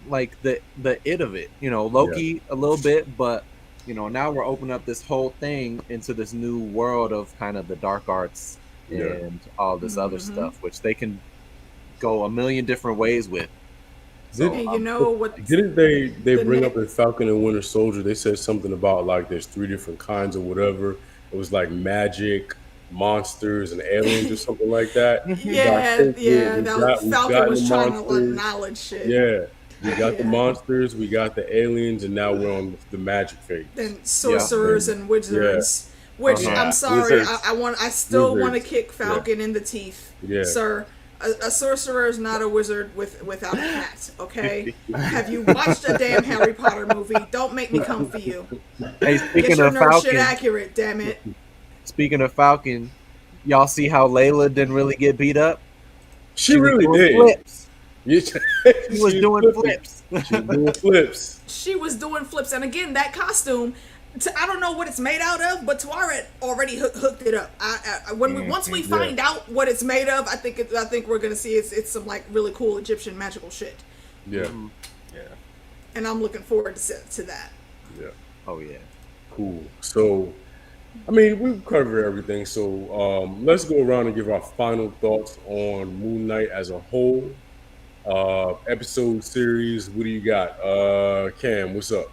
like the it of it, Loki a little bit, but now we're opening up this whole thing into this new world of kind of the dark arts and all this other stuff, which they can go a million different ways with. So, hey, you know what? Didn't they bring up in Falcon and Winter Soldier? They said something about like there's 3 different kinds or whatever. It was like magic, monsters, and aliens or something like that. Falcon was trying to learn knowledge shit. Yeah. We got the monsters, we got the aliens, and now we're on the magic phase. And sorcerers and wizards. Which I'm sorry, I still want to kick Falcon in the teeth, sir. A sorcerer is not a wizard without a hat, okay? Have you watched a damn Harry Potter movie? Don't make me come for you. Hey, speaking of Falcon, shit accurate, damn it. Speaking of Falcon, y'all see how Layla didn't really get beat up? She really did. Flips. She was doing flips. She was doing flips, and again, that costume. I don't know what it's made out of, but Tuara already hooked it up. Once we find out what it's made of, I think we're gonna see it's some like really cool Egyptian magical shit. Yeah, and I'm looking forward to that. Yeah. Oh yeah. Cool. So, I mean, we've covered everything. So let's go around and give our final thoughts on Moon Knight as a whole. Episode series. What do you got? Cam, what's up?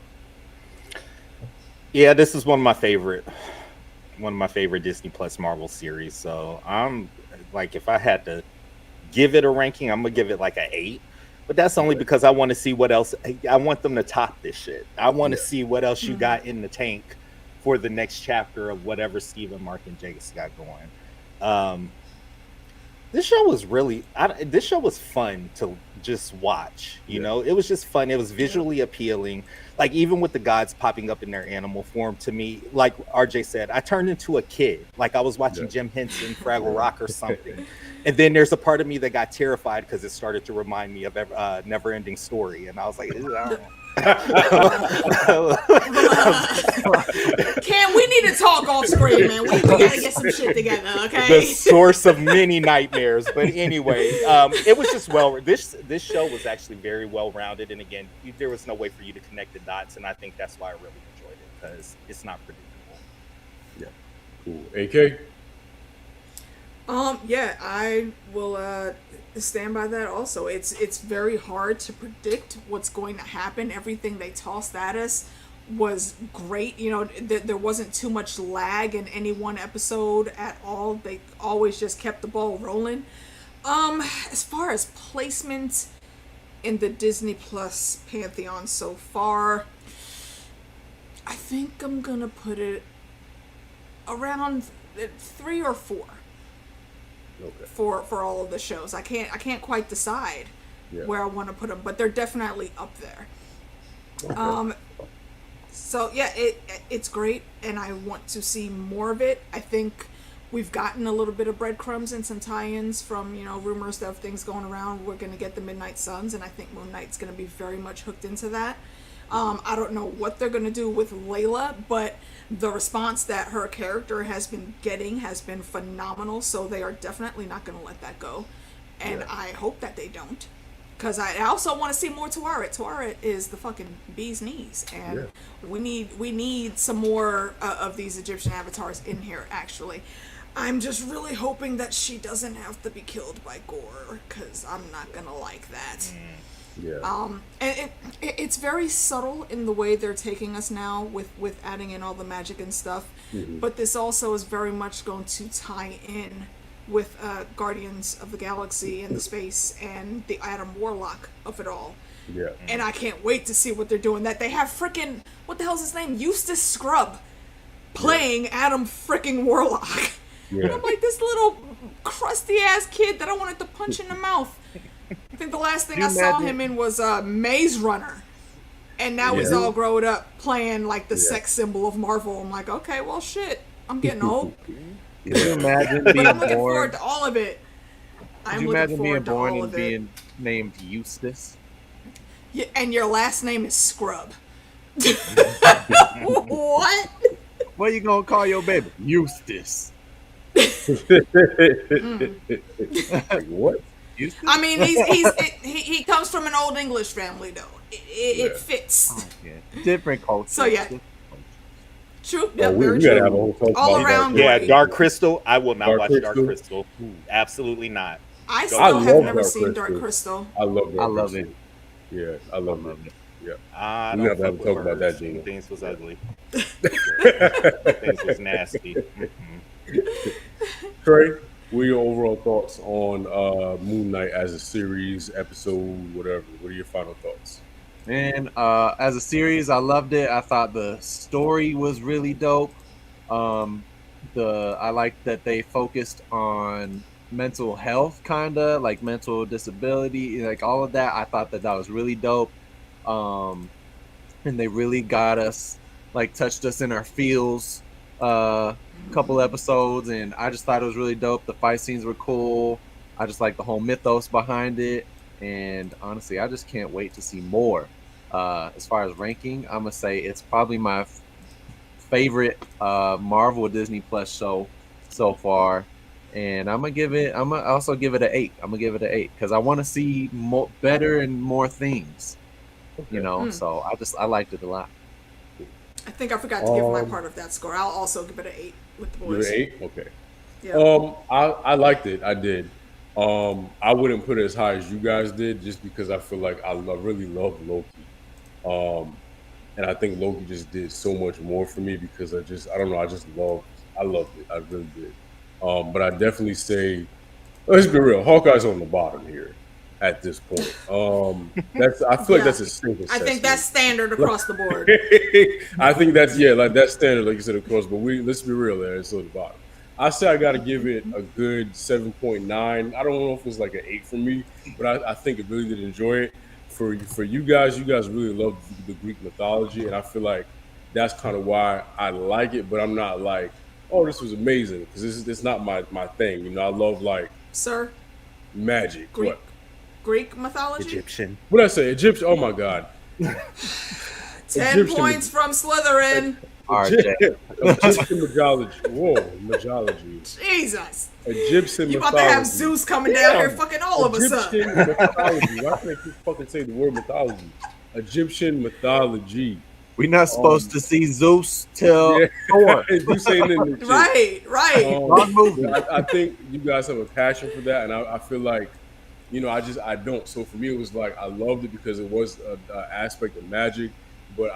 Yeah, this is one of my favorite Disney Plus Marvel series. So I'm like, if I had to give it a ranking, I'm gonna give it like an 8. But that's only because I want to see what else. I want them to top this shit. I want to see what else you got in the tank for the next chapter of whatever Stephen, Mark, and Jake's got going. This show was fun to just watch. You know, it was just fun. It was visually appealing. Like, even with the gods popping up in their animal form, to me, like RJ said, I turned into a kid. Like I was watching Jim Henson, Fraggle Rock, or something. And then there's a part of me that got terrified because it started to remind me of Never Ending Story, and I was like, ew, I don't know. Cam, we need to talk off screen, man. We gotta get some shit together, okay? The source of many nightmares. But anyway, it was just this show was actually very well rounded, and again, there was no way for you to connect the dots, and I think that's why I really enjoyed it, because it's not predictable. Yeah, cool. AK. Yeah, I will stand by that also. It's very hard to predict what's going to happen. Everything they tossed at us was great. You know, there wasn't too much lag in any one episode at all. They always just kept the ball rolling. As far as placement in the Disney Plus pantheon so far, I think I'm gonna put it around 3 or 4. Okay. For all of the shows. I can't quite decide where I want to put them, but they're definitely up there. Okay. So yeah, it's great, and I want to see more of it. I think we've gotten a little bit of breadcrumbs and some tie-ins from, rumors of things going around. We're going to get the Midnight Suns, and I think Moon Knight's going to be very much hooked into that. I don't know what they're going to do with Layla, but the response that her character has been getting has been phenomenal, so they are definitely not going to let that go. And I hope that they don't, because I also want to see more Tuara. Tuara is the fucking bee's knees, and we need some more of these Egyptian avatars in here, actually. I'm just really hoping that she doesn't have to be killed by gore, because I'm not going to like that. Yeah. And it's very subtle in the way they're taking us now with adding in all the magic and stuff. Mm-hmm. But this also is very much going to tie in with Guardians of the Galaxy and the space and the Adam Warlock of it all. Yeah. And I can't wait to see what they're doing. That they have frickin' what the hell's his name? Eustace Scrub playing Adam frickin' Warlock. Yeah. And I'm like, this little crusty ass kid that I wanted to punch in the mouth. I think the last thing I saw him in was Maze Runner. And now he's all grown up playing like the sex symbol of Marvel. I'm like, okay, well, shit. I'm getting old. Can you imagine being but I'm looking born? forward to all of it. Can you imagine being born and being named Eustace? Yeah, and your last name is Scrub. What? What you gonna call your baby? Eustace. Like, what? Eustace? I mean, he comes from an old English family, though. It fits. Oh, yeah. Different culture. So, yeah. Different culture. True. Oh, Yeah, we very gotta true. have a whole talk All about around that. Yeah, great. Dark Crystal. I will not Dark watch Crystal? Dark Crystal. Absolutely not. I I still have love never Dark seen Crystal. Dark Crystal. I love Dark I love Crystal. it. Yeah, I love it. Yeah. I We don't have to have fuck a talk with about birds. that, Gina. Things was ugly. Things was nasty. Trey, what are your overall thoughts on Moon Knight as a series, episode, whatever? What are your final thoughts? And as a series, I loved it. I thought the story was really dope. I liked that they focused on mental health, kinda like mental disability, like all of that. I thought that was really dope. And they really got us, like, touched us in our feels. Couple episodes, and I just thought it was really dope. The fight scenes were cool. I just like the whole mythos behind it, and honestly, I just can't wait to see more. As far as ranking, I'm gonna say it's probably my favorite Marvel Disney Plus show so far, and I'm gonna also give it an 8. I'm gonna give it an 8 because I want to see better and more things. You know, so I liked it a lot. I think I forgot to give my part of that score. I'll also give it an 8 with the Give boys. it an 8? Okay. Yeah. I liked it. I did. I wouldn't put it as high as you guys did, just because I feel like I really love Loki. And I think Loki just did so much more for me because I don't know, I loved it. I really did. But I definitely say, let's be real, Hawkeye's on the bottom here at this point. I feel like that's a safe assessment. I think that's standard across the board. I think that's that's standard, like you said, of course. But let's be real, there it's on the bottom. I say I got to give it a good 7.9. I don't know if it's like an 8 for me, but I think I really did enjoy it. For you guys really love the Greek mythology, and I feel like that's kind of why I like it. But I'm not like, oh, this was amazing, because it's not my thing. You know, I love like Sir, magic. Greek. What? Greek mythology? Egyptian. What did I say? Egyptian. Oh my God. 10 Egyptian- points from Slytherin. RJ. Egyptian mythology. Whoa, mythology. Jesus. Egyptian You about mythology. to have Zeus coming down here fucking all of us up. Egyptian mythology. Why can't you fucking say the word mythology? Egyptian mythology. We're not supposed to see Zeus till Thor. You saying in the shit. Right. Wrong movie. I think you guys have a passion for that, and I feel like, you know, I don't. So for me, it was like I loved it because it was an aspect of magic, but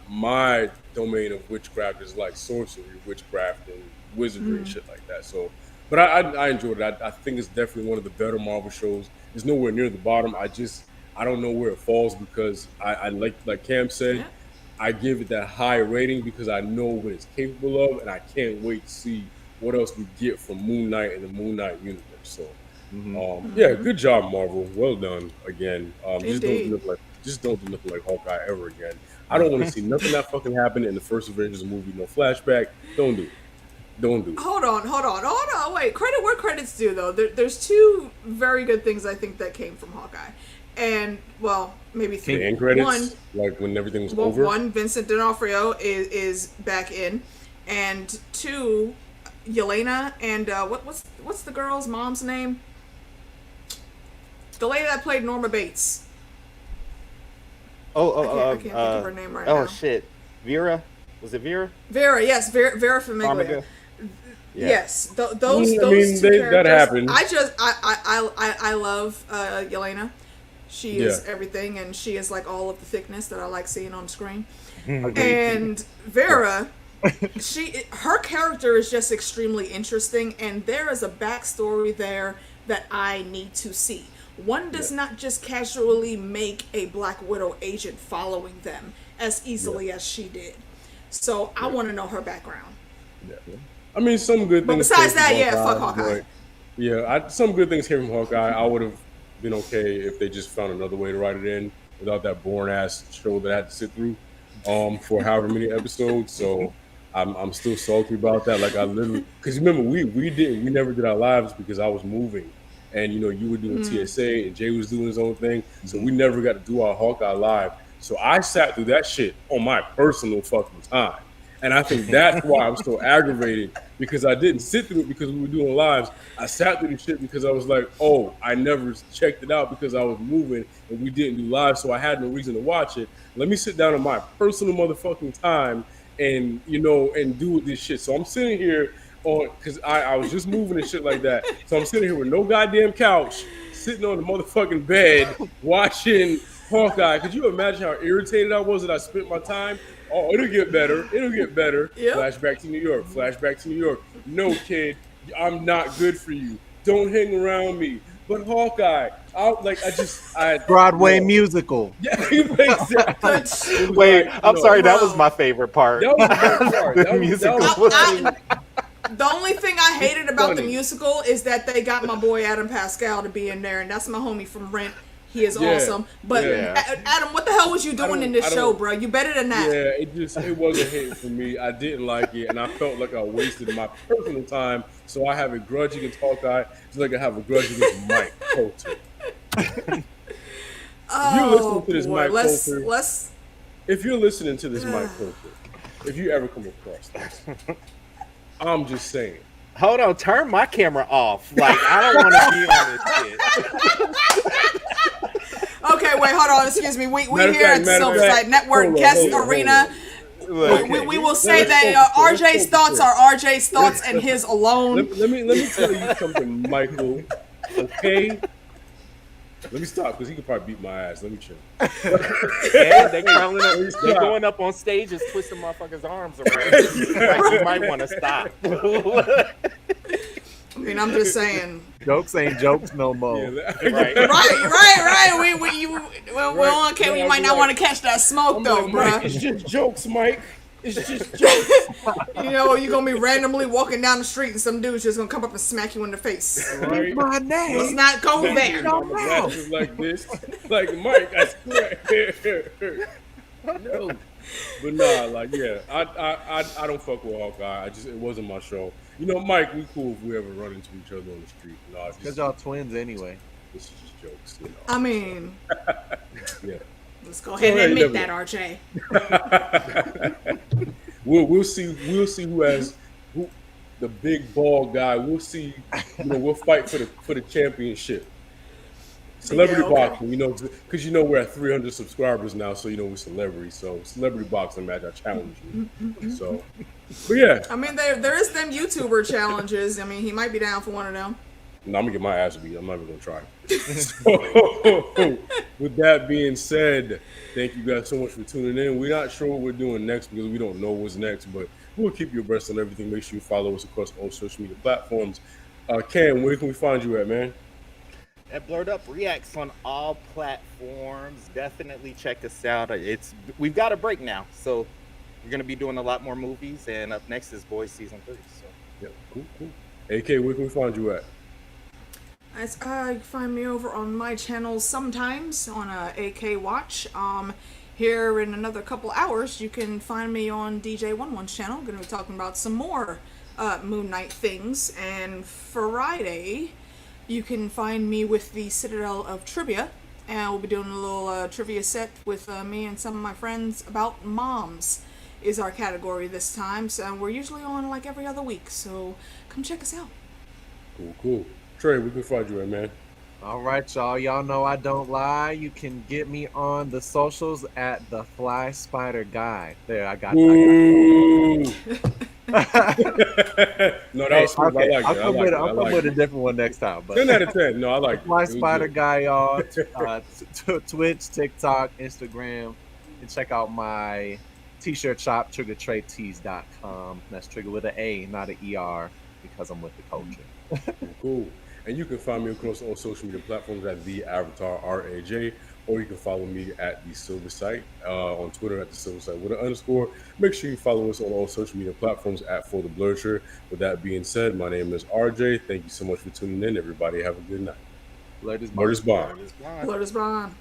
my domain of witchcraft is like sorcery, witchcraft, and wizardry and shit like that. So, but I enjoyed it. I think it's definitely one of the better Marvel shows. It's nowhere near the bottom. I don't know where it falls because I like Cam said, I give it that high rating because I know what it's capable of, and I can't wait to see what else we get from Moon Knight and the Moon Knight universe. So, yeah, good job, Marvel. Well done again. Just don't look like Hawkeye ever again. I don't want to see nothing that fucking happened in the first Avengers movie. No flashback. Don't do it. Hold on. Wait, credit where credit's due, though. There's 2 very good things I think that came from Hawkeye. And, well, maybe 3. The end credits, One, like when everything was over. One, Vincent D'Onofrio is back in. And 2, Yelena and, what's the girl's mom's name? The lady that played Norma Bates. I can't think of her name right now. Oh shit, Vera? Was it Vera? Vera, yes, Vera Farmiga. Yeah. Yes, those I two mean, characters. that happened. I love Yelena. She is everything, and she is like all of the thickness that I like seeing on screen. And Vera, her character is just extremely interesting, and there is a backstory there that I need to see. One does not just casually make a Black Widow agent following them as easily as she did. So I want to know her background. Yeah. I mean, some good things. But besides came from that, Hawkeye, fuck Hawkeye. but, yeah, some good things came from Hawkeye. I would have been okay if they just found another way to write it in without that boring ass show that I had to sit through for however many episodes. So I'm still salty about that. Like I literally, because remember we never did our lives because I was moving. And, you know, you were doing TSA and Jay was doing his own thing. So we never got to do our Hawkeye live. So I sat through that shit on my personal fucking time. And I think that's why I'm so aggravated, because I didn't sit through it because we were doing lives. I sat through the shit because I was like, oh, I never checked it out because I was moving and we didn't do live, so I had no reason to watch it. Let me sit down on my personal motherfucking time and, you know, and do this shit. So I'm sitting here on, because I was just moving and shit like that. So I'm sitting here with no goddamn couch, sitting on the motherfucking bed, watching Hawkeye. Could you imagine how irritated I was that I spent my time? Oh, it'll get better. It'll get better. Yep. Flashback to New York. Flashback to New York. No, kid, I'm not good for you. Don't hang around me. But Hawkeye, Broadway musical. Yeah, exactly. Wait, I'm sorry. That Bro. was my favorite part. That was the best part. The That was- musical that was- The only thing I hated about the Funny. musical is that they got my boy Adam Pascal to be in there, and that's my homie from Rent. He is Yeah. awesome. But Yeah. Adam, what the hell was you doing in this I show, don't- bro? You better than that. Yeah, it wasn't hitting for me. I didn't like it, and I felt like I wasted my personal time. So I have a grudge against Hawkeye, just like I have a grudge against Mike Coulter. Oh, to this boy. Mike Let's Coulter- If you're listening to this, Mike Coulter, if you ever come across this, I'm just saying. Hold on, turn my camera off. Like, I don't want to be on this shit. Okay, wait, hold on. Excuse me. We Matter of here fact, at matter of Silverside fact, Network hold on, Guest hold on, Arena. Look, We will say Let's that focus, let's RJ's thoughts focus. are RJ's thoughts and his alone. Let me tell you something, Michael. Okay. Let me stop because he could probably beat my ass. Let me chill. yeah, they going up on stage and twisting motherfuckers' arms around. Like, you might want to stop. I mean, I'm just saying. Jokes ain't jokes no more. Right. Right. We might not want to catch that smoke though, Like, Mike, bruh. it's just jokes, Mike. It's just jokes. You know, you're gonna be randomly walking down the street and some dude's just gonna come up and smack you in the face. Right? My Let's name. not go there. Don't know. Just like this. Like, Mike, I swear. No. But nah, like, yeah, I don't fuck with Hawkeye. It wasn't my show. You know, Mike, we cool if we ever run into each other on the street. No, Because y'all twins anyway. this is just jokes, you know. I mean, Yeah. let's go ahead and Alright, admit never- that, RJ. We'll see who the big ball guy. We'll see. You know, we'll fight for the championship. Celebrity Yeah, okay. boxing, you know, because you know we're at 300 subscribers now, so you know we're celebrities. So celebrity boxing match, I challenge you. So, but yeah, I mean, there is them YouTuber challenges. I mean, he might be down for one of them. no, I'm gonna get my ass beat. I'm not even gonna try. So, with that being said, thank you guys so much for tuning in. We're not sure what we're doing next because we don't know what's next, but we'll keep you abreast on everything. Make sure you follow us across all social media platforms. Cam, where can we find you at, man? At Blurred Up Reacts on all platforms. Definitely check us out. We've got a break now, so we're gonna be doing a lot more movies. And up next is Boys Season 3. So Yeah, cool. AK, where can we find you at? You can find me over on my channel sometimes on AK Watch. Here in another couple hours, you can find me on DJ11's channel. Going to be talking about some more Moon Knight things. And Friday, you can find me with the Citadel of Trivia. And we'll be doing a little trivia set with me and some of my friends about moms is our category this time. So we're usually on like every other week. So come check us out. Cool. Trey, we can find you at, man. All right, y'all. Y'all know I don't lie. You can get me on the socials at the Fly Spider Guy. There, I got it. Ooh. No, that was smooth. Okay, I like I'll it. I come like with it. I'll come with a different one next time. But 10 out of 10. No, I like it. Fly It was Spider good. Guy, y'all. Twitch, TikTok, Instagram, and check out my t-shirt shop, triggertradetees.com. That's trigger with an A, not an ER, because I'm with the culture. Cool. And you can find me across all social media platforms at the Avatar RAJ, or you can follow me at the Silver Site on Twitter at the Silver Site with an underscore. Make sure you follow us on all social media platforms at For the Blurred Shirt. With that being said, my name is RJ. Thank you so much for tuning in, everybody. Have a good night. Blurred is Blurred is Bond. Blurred is Blind. Blood is bond.